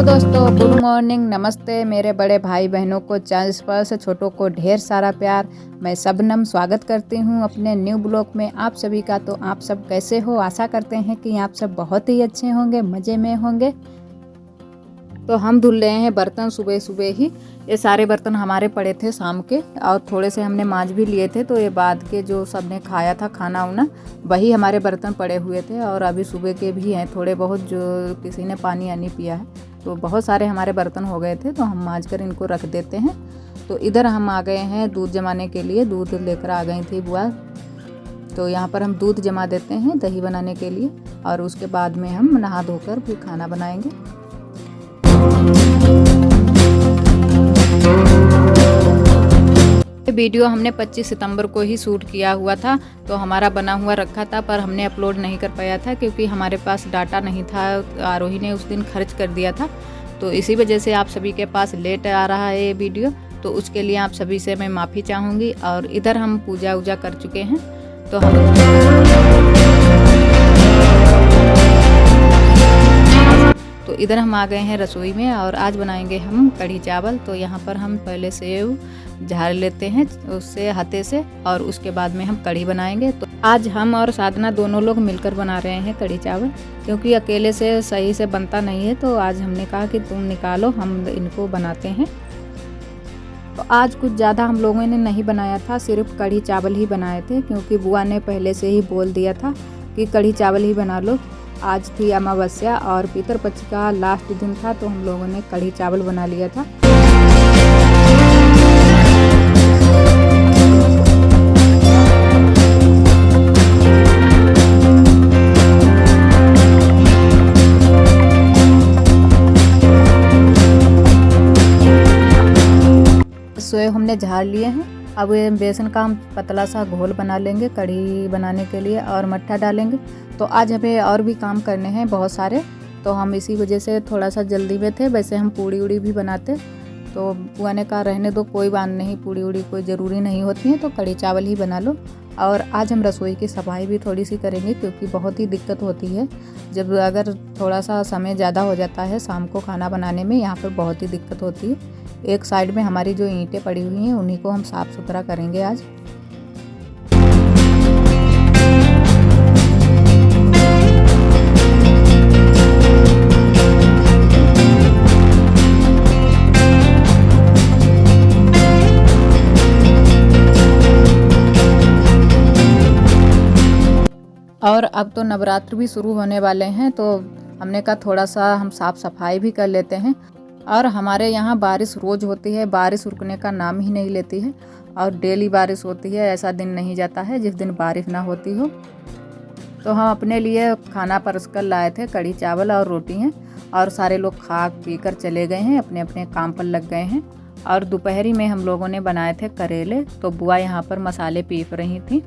दोस्तों, good morning, नमस्ते मेरे बड़े भाई बहनों को, चैनल पर से छोटों को ढेर सारा प्यार। मैं शबनम स्वागत करती हूँ अपने न्यू ब्लॉग में आप सभी का। तो आप सब कैसे हो? आशा करते हैं कि आप सब बहुत ही अच्छे होंगे, मज़े में होंगे। तो हम धुल रहे हैं बर्तन सुबह सुबह ही। ये सारे बर्तन हमारे पड़े थे शाम के, और थोड़े से हमने मांज भी लिए थे। तो ये बाद के जो सबने खाया था खाना उना, वही हमारे बर्तन पड़े हुए थे। और अभी सुबह के भी हैं थोड़े बहुत, जो किसी ने पानी आनी पिया है। तो बहुत सारे हमारे बर्तन हो गए थे, तो हम मांज कर इनको रख देते हैं। तो इधर हम आ गए हैं दूध जमाने के लिए। दूध लेकर आ गई थी बुआ। तो यहाँ पर हम दूध जमा देते हैं दही बनाने के लिए, और उसके बाद में हम नहा धोकर फिर खाना बनाएंगे। वीडियो हमने 25 सितंबर को ही शूट किया हुआ था, तो हमारा बना हुआ रखा था, पर हमने अपलोड नहीं कर पाया था क्योंकि हमारे पास डाटा नहीं था। आरोही ने उस दिन खर्च कर दिया था, तो इसी वजह से आप सभी के पास लेट आ रहा है ये वीडियो। तो उसके लिए आप सभी से मैं माफ़ी चाहूँगी। और इधर हम पूजा वूजा कर चुके हैं, तो इधर हम आ गए हैं रसोई में, और आज बनाएंगे हम कढ़ी चावल। तो यहाँ पर हम पहले सेव झाड़ लेते हैं उससे हाथे से, और उसके बाद में हम कढ़ी बनाएंगे। तो आज हम और साधना दोनों लोग मिलकर बना रहे हैं कढ़ी चावल, क्योंकि अकेले से सही से बनता नहीं है। तो आज हमने कहा कि तुम निकालो, हम इनको बनाते हैं। तो आज कुछ ज़्यादा हम लोगों ने नहीं बनाया था, सिर्फ कढ़ी चावल ही बनाए थे, क्योंकि बुआ ने पहले से ही बोल दिया था कि कढ़ी चावल ही बना लो। आज थी अमावस्या और पितरपक्ष का लास्ट दिन था, तो हम लोगों ने कढ़ी चावल बना लिया था। सोए हमने झाड़ लिए हैं। अब ये बेसन का हम पतला सा घोल बना लेंगे कढ़ी बनाने के लिए, और मट्ठा डालेंगे। तो आज हमें और भी काम करने हैं बहुत सारे, तो हम इसी वजह से थोड़ा सा जल्दी में थे। वैसे हम पूड़ी उड़ी भी बनाते, तो बुआ ने कहा रहने दो, कोई बात नहीं, पूड़ी उड़ी कोई ज़रूरी नहीं होती है, तो कढ़ी चावल ही बना लो। और आज हम रसोई की सफाई भी थोड़ी सी करेंगे, क्योंकि बहुत ही दिक्कत होती है जब अगर थोड़ा सा समय ज़्यादा हो जाता है शाम को खाना बनाने में। यहाँ पर बहुत ही दिक्कत होती है। एक साइड में हमारी जो ईंटें पड़ी हुई हैं, उन्हीं को हम साफ़ सुथरा करेंगे आज। और अब तो नवरात्र भी शुरू होने वाले हैं, तो हमने कहा थोड़ा सा हम साफ़ सफाई भी कर लेते हैं। और हमारे यहाँ बारिश रोज़ होती है, बारिश रुकने का नाम ही नहीं लेती है, और डेली बारिश होती है। ऐसा दिन नहीं जाता है जिस दिन बारिश ना होती हो। तो हम अपने लिए खाना परस कर लाए थे, कढ़ी चावल और रोटी हैं, और सारे लोग खा पी कर चले गए हैं, अपने अपने काम पर लग गए हैं। और दोपहरी में हम लोगों ने बनाए थे करेले। तो बुआ यहाँ पर मसाले पीस रही थी।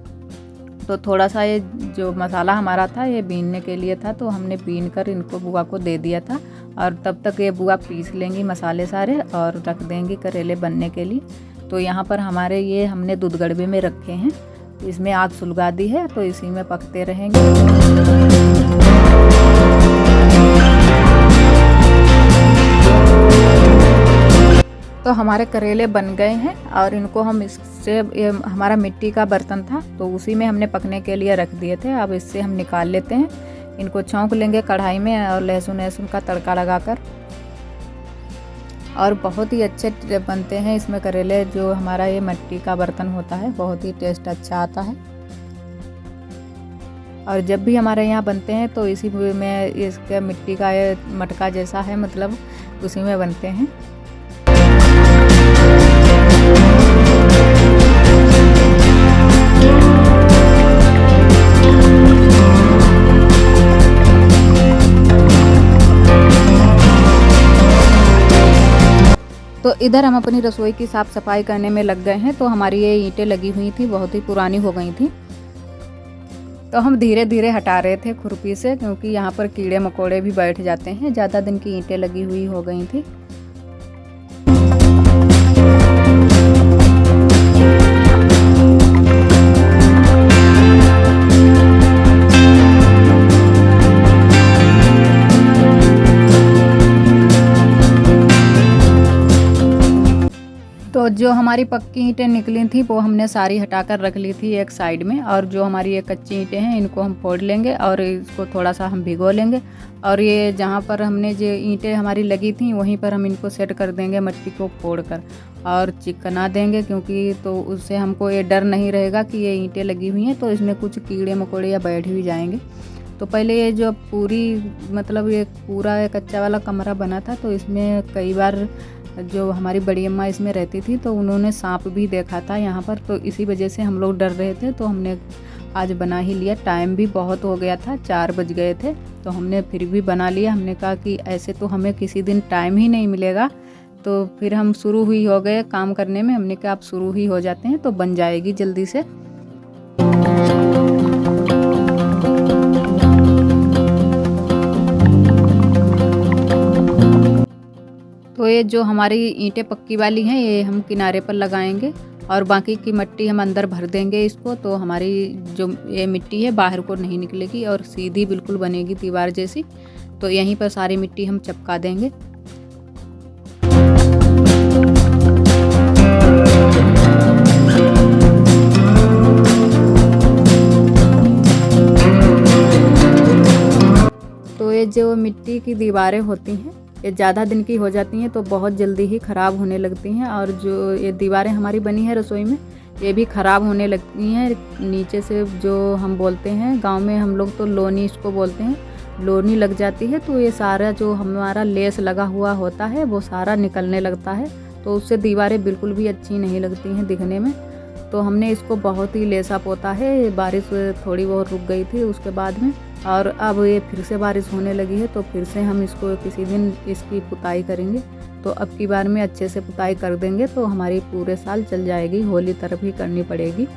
तो थोड़ा सा ये जो मसाला हमारा था ये बीनने के लिए था, तो हमने बीन कर इनको बुआ को दे दिया था। और तब तक ये बुआ पीस लेंगी मसाले सारे और रख देंगी करेले बनने के लिए। तो यहाँ पर हमारे ये हमने दूध गड़बे में रखे हैं, इसमें आग सुलगा दी है, तो इसी में पकते रहेंगे। तो हमारे करेले बन गए हैं, और इनको हम इससे, ये हमारा मिट्टी का बर्तन था, तो उसी में हमने पकने के लिए रख दिए थे। अब इससे हम निकाल लेते हैं, इनको छौंक लेंगे कढ़ाई में, और लहसुन का तड़का लगाकर। और बहुत ही अच्छे बनते हैं इसमें करेले। जो हमारा ये मिट्टी का बर्तन होता है, बहुत ही टेस्ट अच्छा आता है। और जब भी हमारे यहाँ बनते हैं तो इसी में, इसका मिट्टी का ये मटका जैसा है, मतलब उसी में बनते हैं। तो इधर हम अपनी रसोई की साफ़ सफाई करने में लग गए हैं। तो हमारी ये ईंटें लगी हुई थी, बहुत ही पुरानी हो गई थी, तो हम धीरे धीरे हटा रहे थे खुरपी से, क्योंकि यहाँ पर कीड़े मकोड़े भी बैठ जाते हैं। ज़्यादा दिन की ईंटें लगी हुई हो गई थी। तो जो हमारी पक्की ईंटें निकली थी वो हमने सारी हटाकर रख ली थी एक साइड में, और जो हमारी ये कच्ची ईंटें हैं इनको हम फोड़ लेंगे और इसको थोड़ा सा हम भिगो लेंगे। और ये जहाँ पर हमने जो ईंटें हमारी लगी थी वहीं पर हम इनको सेट कर देंगे मट्टी को फोड़कर और चिकना देंगे, क्योंकि तो उससे हमको ये डर नहीं रहेगा कि ये ईंटें लगी हुई हैं तो इसमें कुछ कीड़े मकोड़े या बैठ भी जाएंगे। तो पहले ये जो पूरी मतलब ये पूरा एक कच्चा वाला कमरा बना था, तो इसमें कई बार जो हमारी बड़ी अम्मा इसमें रहती थी तो उन्होंने सांप भी देखा था यहाँ पर, तो इसी वजह से हम लोग डर रहे थे। तो हमने आज बना ही लिया। टाइम भी बहुत हो गया था, 4 बज गए थे, तो हमने फिर भी बना लिया। हमने कहा कि ऐसे तो हमें किसी दिन टाइम ही नहीं मिलेगा, तो फिर हम शुरू ही हो गए काम करने में। हमने कहा आप शुरू ही हो जाते हैं तो बन जाएगी जल्दी से। तो ये जो हमारी ईंटें पक्की वाली हैं ये हम किनारे पर लगाएंगे और बाकी की मिट्टी हम अंदर भर देंगे इसको, तो हमारी जो ये मिट्टी है बाहर को नहीं निकलेगी और सीधी बिल्कुल बनेगी दीवार जैसी। तो यहीं पर सारी मिट्टी हम चपका देंगे। तो ये जो मिट्टी की दीवारें होती हैं ये ज़्यादा दिन की हो जाती हैं तो बहुत जल्दी ही ख़राब होने लगती हैं, और जो ये दीवारें हमारी बनी है रसोई में ये भी ख़राब होने लगती हैं नीचे से। जो हम बोलते हैं गांव में हम लोग तो लोनी इसको बोलते हैं, लोनी लग जाती है तो ये सारा जो हमारा लेस लगा हुआ होता है वो सारा निकलने लगता है, तो उससे दीवारें बिल्कुल भी अच्छी नहीं लगती हैं दिखने में। तो हमने इसको बहुत ही लेसा पोता है। बारिश थोड़ी बहुत रुक गई थी उसके बाद में, और अब ये फिर से बारिश होने लगी है तो फिर से हम इसको किसी दिन इसकी पुताई करेंगे। तो अब की बार में अच्छे से पुताई कर देंगे तो हमारी पूरे साल चल जाएगी, होली तरफ ही करनी पड़ेगी।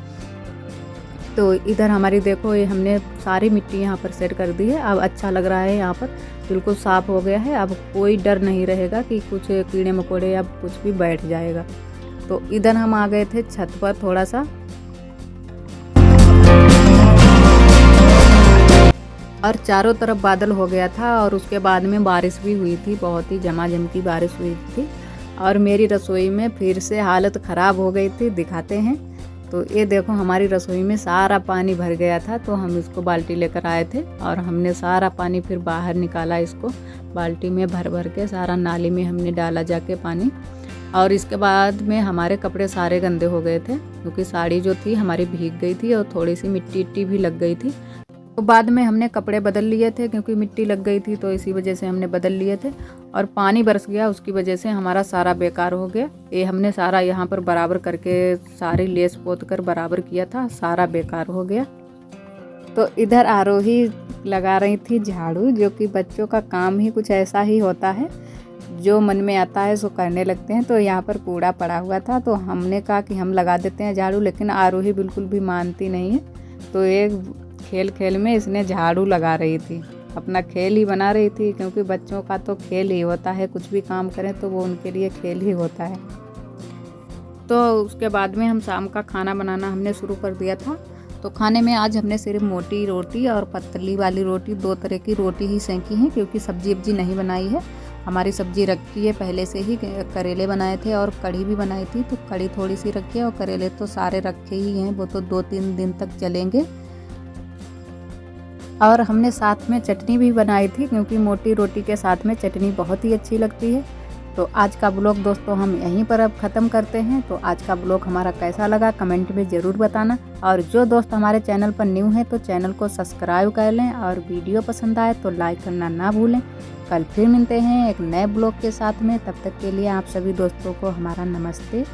तो इधर हमारी देखो ये हमने सारी मिट्टी यहाँ पर सेट कर दी है। अब अच्छा लग रहा है, यहाँ पर बिल्कुल साफ़ हो गया है। अब कोई डर नहीं रहेगा कि कुछ कीड़े मकोड़े या कुछ भी बैठ जाएगा। तो इधर हम आ गए थे छत पर थोड़ा सा, और चारों तरफ बादल हो गया था और उसके बाद में बारिश भी हुई थी, बहुत ही झमाझम की बारिश हुई थी। और मेरी रसोई में फिर से हालत ख़राब हो गई थी, दिखाते हैं। तो ये देखो हमारी रसोई में सारा पानी भर गया था, तो हम इसको बाल्टी लेकर आए थे और हमने सारा पानी फिर बाहर निकाला, इसको बाल्टी में भर भर के सारा नाली में हमने डाला जाके पानी। और इसके बाद में हमारे कपड़े सारे गंदे हो गए थे क्योंकि साड़ी जो थी हमारी भीग गई थी और थोड़ी सी मिट्टी भी लग गई थी। तो बाद में हमने कपड़े बदल लिए थे क्योंकि मिट्टी लग गई थी, तो इसी वजह से हमने बदल लिए थे। और पानी बरस गया, उसकी वजह से हमारा सारा बेकार हो गया। ये हमने सारा यहाँ पर बराबर करके सारी लेस पोत कर बराबर किया था, सारा बेकार हो गया। तो इधर आरोही लगा रही थी झाड़ू, जो कि बच्चों का काम ही कुछ ऐसा ही होता है, जो मन में आता है सो करने लगते हैं। तो यहाँ पर कूड़ा पड़ा हुआ था तो हमने कहा कि हम लगा देते हैं झाड़ू, लेकिन आरोही बिल्कुल भी मानती नहीं है। तो एक खेल खेल में इसने झाड़ू लगा रही थी, अपना खेल ही बना रही थी, क्योंकि बच्चों का तो खेल ही होता है, कुछ भी काम करें तो वो उनके लिए खेल ही होता है। तो उसके बाद में हम शाम का खाना बनाना हमने शुरू कर दिया था। तो खाने में आज हमने सिर्फ मोटी रोटी और पतली वाली रोटी, 2 तरह की रोटी ही सेंकी हैं, क्योंकि सब्जी वब्जी नहीं बनाई है। हमारी सब्जी रखी है पहले से ही, करेले बनाए थे और कढ़ी भी बनाई थी, तो कढ़ी थोड़ी सी रखी है और करेले तो सारे रखे ही हैं, वो तो 2-3 दिन तक चलेंगे। और हमने साथ में चटनी भी बनाई थी, क्योंकि मोटी रोटी के साथ में चटनी बहुत ही अच्छी लगती है। तो आज का ब्लॉग दोस्तों हम यहीं पर अब ख़त्म करते हैं। तो आज का ब्लॉग हमारा कैसा लगा कमेंट में ज़रूर बताना, और जो दोस्त हमारे चैनल पर न्यू हैं तो चैनल को सब्सक्राइब कर लें, और वीडियो पसंद आए तो लाइक करना ना भूलें। कल फिर मिलते हैं एक नए ब्लॉग के साथ में, तब तक के लिए आप सभी दोस्तों को हमारा नमस्ते।